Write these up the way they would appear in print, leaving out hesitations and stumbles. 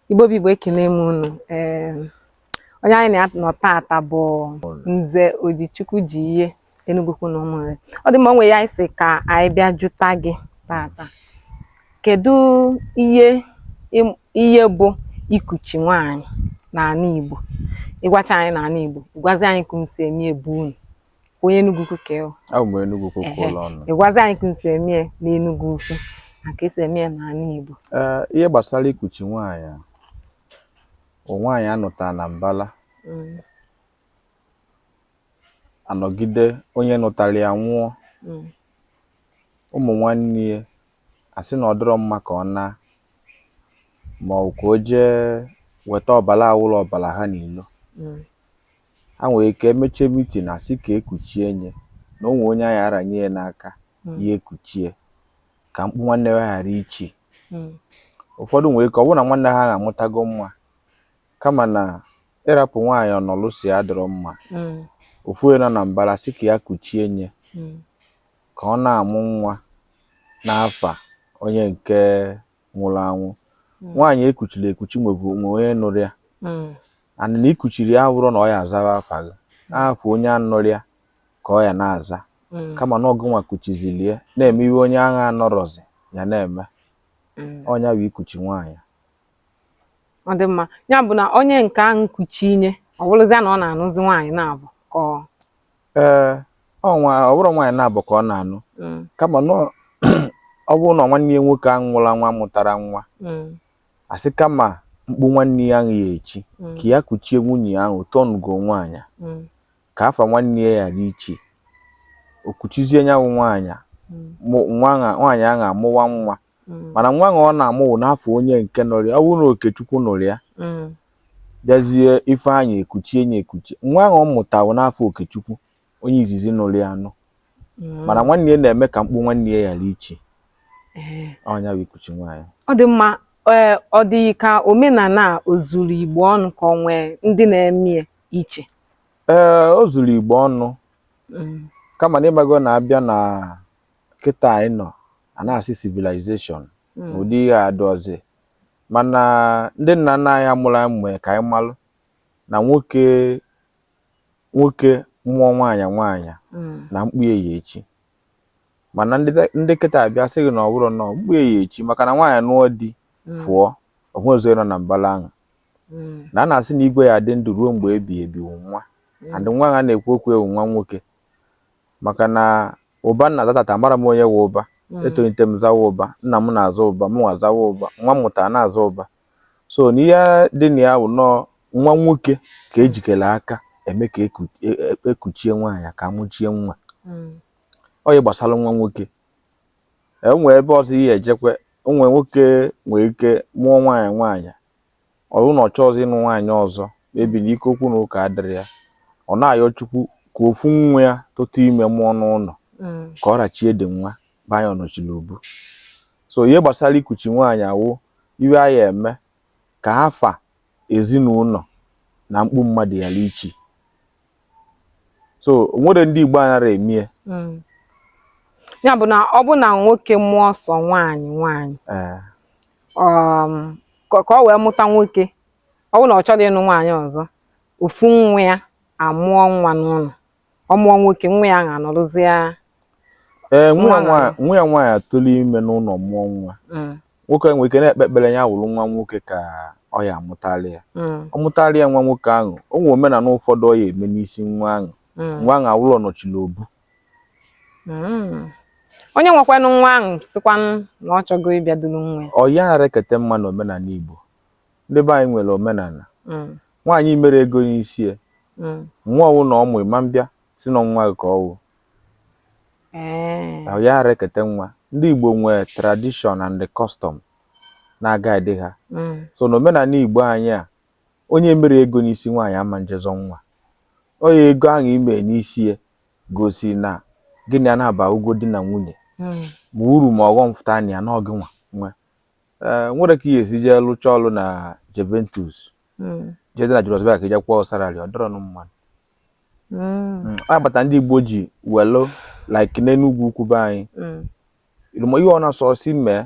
Igbo Igbo ekene m unu. Onye anyị na-anọ tata bụ Nze Odichukwu ji ihe Enugwu na ụmụnne. Ọ dị mma onwe ya isi ka anyị bịa jụta gị tata. Kedu ihe bụ ikuchi nwaanyị n'ala Igbo? Ịgwacha anyị n'ala Igbo, ịgwazi anyị ka m si eme ebu unu. Onye Enugwu ka ọ. Abụ m Enugwu ụlọ ọnụ. Ịgwazi anyị ka m si eme n'Enugwu ukwu na ka esi eme n'ala Igbo. Ihe gbasara ikuchi nwaanyị, nwaanyị anụta na mbala anọgide onye nụtara ya nwụọ, ụmụ nwanne ya asị na ọ dịrọ mma ka ọ na ma ọ ka o jee weta ọbara awụrụ ọbara ha n'ilo. Ha nwere ike emechie mitin asị ka ekuchie nye na onwe onye anyị aranye ya n'aka ya ekuchie ka mkpu nwanne ha ghara ichi. Ụfọdụ nwere ike ọ bụrụ na nwanne ha ga-amụtago nwa, kama na ịrapụ nwaanyị ọnọlụ si adịrọ mma, ofu onye nọ na mbara sị ka ya kuchie nye ka ọ na-amụ nwa n'afa onye nke nwụrụ anwụ. Nwaanyị ekuchiri ekuchi nwe onye nụrụ ya, and na ikuchiri ya bụrụ na ọ ya azawa afa gị afọ onye anụrụ ya ka ọ ya na-aza, kama na ọgụ nwa kuchizilie na-eme iwe onye agha anọrọzi ya na-eme. Ọnya bụ ikuchi nwaanyị. Ọ dị mma, ya bụ na onye nke ahụ kuchi inye ọ bụrụzia na ọ na-anụzi nwaanyị na-abụ ka ọ bụrụ nwaanyị na-abụ ka ọ na-anụ, kama na ọ bụrụ na nwanne ya nwoke ahụ nwụrụ nwa mụtara nwa, asị kama mkpu nwanne ya ahụ ya echi ka ya kuchie nwunye ahụ tọnugo nwaanyị ka afa nwanne ya ghara ichi. O kuchizie nyanwụ nwaanyị nwaanyị ahụ amụwa nwa, mana nwa ahụ ọ na-amụ n'afọ onye nke nọrọ ya. Ọ bụrụ na Okechukwu nụrụ ya bịazie Ifeanyị ekuchie nye ekuchi, nwa ahụ ọ mụtawo n'afọ Okechukwu onye izizi nụrụ ya anụ, mana nwanne ya na-eme ka mkpu nwanne ya ghara ichi. Ọnya bụ ikuchi nwaanyị. Ọ dị mma. Ọ dị ka omenala o zuru Igbo ọnụ ka ọ nwee ndị na-eme iche? O zuru Igbo ọnụ, kama na ịmago na-abịa na kịta anyị nọ a na-asị civilization ụdị ihe adọzi, mana ndị nna nna anyị amụrụ mgbe ka anyị malụ na nwoke mmụọ nwaanyị na mkpu ya echi, mana ndị kịta abịa sị gị na ọ bụrụ na mkpu ya echi maka na nwaanyị nụọ di fụọ onwezo nọ na mbala ahụ, na a na-asị na igwe ya dị ndụ ruo mgbe ebi ebi nwa, and nwa ha na-ekwu okwu ewu nwa nwoke, maka na ụba nna zatata mara m onye wụ ụba. Etolite m zawa ụba, nna m na-aza ụba, m nwazawa ụba, nwa m mụtara na-aza ụba. So n'ihe dị na ya bụ nọọ nwa nwoke ka ejikere aka eme ka ekuchie nwaanyị ka amụchie nwa. Onye gbasara nwa nwoke enwere ebe ọzọ ihe ejekwe, onwe nwoke nwere ike mụọ nwaanyị ọrụ na ọchọ ọzọ ịnụ nwaanyị ọzọ, ebi n'ike okwu na ụka adịrị ya, ọ na-ayọ Chukwu ka ofu nwa ya tụtụ ime mụọ n'ụlọ ka ọ rachie dị nwa banye ọnọchiri obu. So ihe gbasara ikuchi nwaanyị awụ iwe anyị eme ka afa ezinụlọ na mkpu mmadụ ghara ichi. So nwere ndị Igbo anara emie. Ya bụ na ọ bụ na nwoke mụọ ọsọ nwaanyị ka ọ wee mụta nwoke, ọ bụ na ọ chọrọ ịnụ nwaanyị ọzọ, ofu nwa ya amụọ nwa n'ụlọ, ọ mụọ nwoke nwa ya ga-anọrụzie. Nwa ya nwaanyị atụrụ ime n'ụlọ mụọ nwa, nwoke nwere ike na-ekpe ekpere ya wụrụ nwa nwoke ka ọ ya amụtali ya. Ọ mụtali ya nwa nwoke ahụ, o nwere omenala ụfọdụ ọ ya eme n'isi nwa ahụ, nwa ahụ awụrụ ọnọchiri obu. Onye nwekwanụ nwa ahụ sikwanụ na ọ chọgo ịbịa duru nwa ya, ọ ya ghara ekete mma na omenala Igbo. Ndị be anyị nwere omenala nwaanyị mere ego n'isi ya, nwa ọwụ na ọmụ ma mbịa si na nwa ka ọwụ ya ghara ekete nwa. Ndị Igbo nwere tradition and the custom na-aga adị ha. So na omenala Igbo anyị a, onye mere ego n'isi nwaanyị ama njezọ nwa. Onye ego ahụ ime n'isi ya gosi na gịnị a na-aba ugo di na nwunye ma uru ma ọghọm fụta na ya n'oge nwa. Nwere ka ihe esi jee lụcha ọrụ na Juventus jede na Jurosberg ka ije kwụọ salary ọ dọrọ mmadụ. Ọ bata ndị Igbo ji welo like n'Enugwu ukwu be anyị ihe ọ na-asọ si mee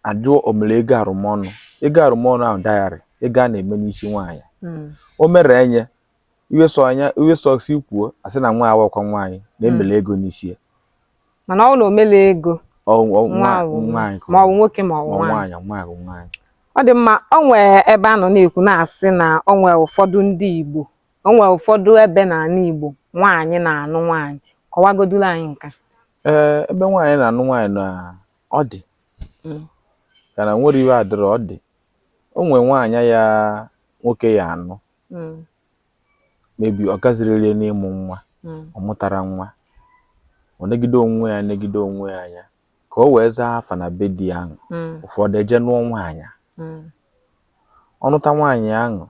adụ omere ego arụmọnụ ahụ diary ego a na-eme n'isi nwaanyị o mere enye iwe sọ si kwuo asị na nwa awakwa nwaanyị na-emele ego n'isi ya mana ọ na omele ego nwaanyị ma ọ bụ nwoke ma ọ bụ nwaanyị nwaanyị ọ dị mma o nwee ebe a nọ na-ekwu na-asị na o nwee ụfọdụ ndị Igbo o nwee ụfọdụ ebe n'ala Igbo nwaanyị na-anụ nwaanyị kọwagodulu anyị nka ebe nwaanyị na-anụ nwaanyị na ọ dị ka na nwere iwe adịrọ ọ dị o nwee nwaanyị ya nwoke ya anụ mebi ọ gazirili n'ịmụ nwa ọ mụtara nwa ọ negide onwe ya anya ka o wee zaa afa na be di ahụ ụfọdụ eje nụọ nwaanyị ọnụta nwaanyị ahụ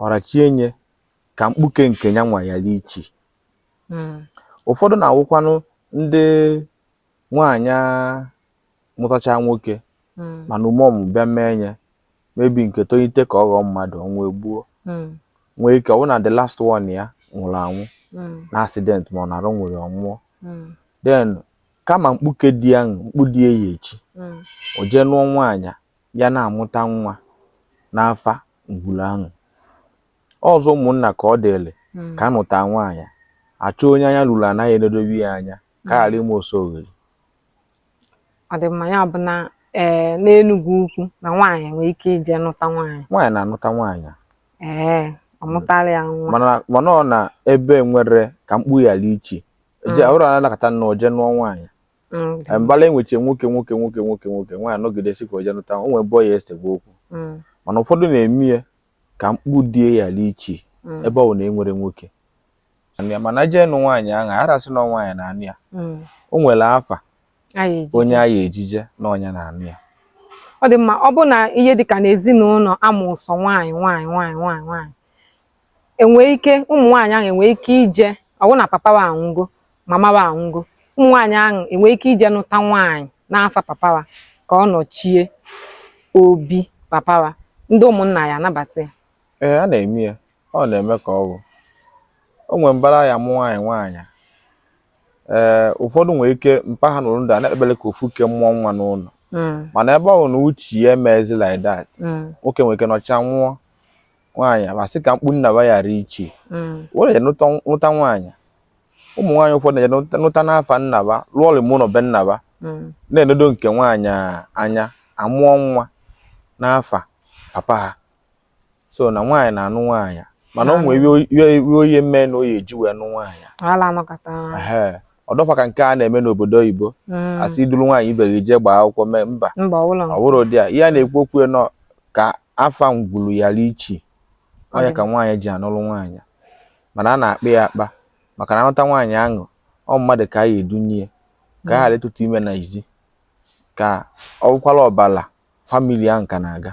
ọrachie nye ka mkpuke nke ya nwa ya lichi ụfọdụ na-awụkwanụ ndị nwaanyị mụtacha nwoke mana umom bịa mee nye mebi nke tolite ka ọ ghọọ mmadụ onwe gbuo nwee ike ọ bụ na the last one ya nwụrụ anwụ na accident ma ọ na-arụ nwere ọnwụọ then kama mkpuke di ahụ mkpu di ya echi o jee nụọ nwaanyị ya na-amụta nwa n'afa ngwuru ahụ ọzọ ụmụnna ka ọ dịle ka anụta nwaanyị achọ onye anya lụrụ anaghị enedobe ya anya ka ghara ime osoghere ọ dị mma ya bụ na n'Enugwu ukwu na nwaanyị nwere ike ije nụta nwaanyị na-anụta nwaanyị ọ mụtara ya nwa mana ọ na ebe nwere ka mkpu ya lichi eje ọrụ anakọta nna oje nụọ nwaanyị mbala enweche nwoke nwaanyị nọgidesi ka oje nụta o nwere ebe ọ ya esegbu okwu mana ụfọdụ na-eme ka mkpu die ya lichi ebe ọ na-enwere nwoke mana jee nụ nwaanyị ahụ arasị na nwaanyị na anụ ya o nwere afa onye a ya ejije na ọnya na anụ ya ọ dị mma ọ bụ na ihe dịka n'ezinụlọ amụ sọ nwaanyị enwee ike ụmụ nwaanyị ahụ enwee ike ije ọ bụ na papa wa anwụgo mama wa anwụgo ụmụ nwaanyị ahụ enwee ike ije nụta nwaanyị n'afa papa wa ka ọ nọchie obi papa wa ndị ụmụnna ya anabata ya a na-eme ya ọ na-eme ka ọ bụ o nwere mbara ya mụ nwaanyị ụfọdụ nwere ike mpa ha nụrụ ndụ a na-ekpebele ka ofu ke mmụọ nwa n'ụlọ mana ebe ọ bụ na uche ya emezi like that nwoke nwere ike nọcha nwụọ nwaanyị ma sị ka mkpu nnaba ghara iche were nụta nwaanyị ụmụ nwaanyị ụfọdụ na-eje nụta n'afa nnaba lụọ ọrụ ụlọ be nnaba na-enedo nke nwaanyị anya amụọ nwa n'afa papa ha so na nwaanyị na-anụ nwaanyị mana o nwere iwe oye mee na oye eji wee nụ nwaanyị ọ dọfa ka nke a na-eme n'obodo oyibo asị iduru nwaanyị ibe gị jee gbaa akwụkwọ mee mba ọ bụrụ dị a ihe a na-ekwu okwu nọ ka afa ngwuru ya lichi onye ka nwaanyị ji anụrụ nwaanyị mana a na-akpa ya akpa maka na anụta nwaanyị ahụ ọ mmadụ ka a ya edunye ka a ghara ịtụtụ ime na izi ka ọ bụkwala ọbala famili ahụ ka na-aga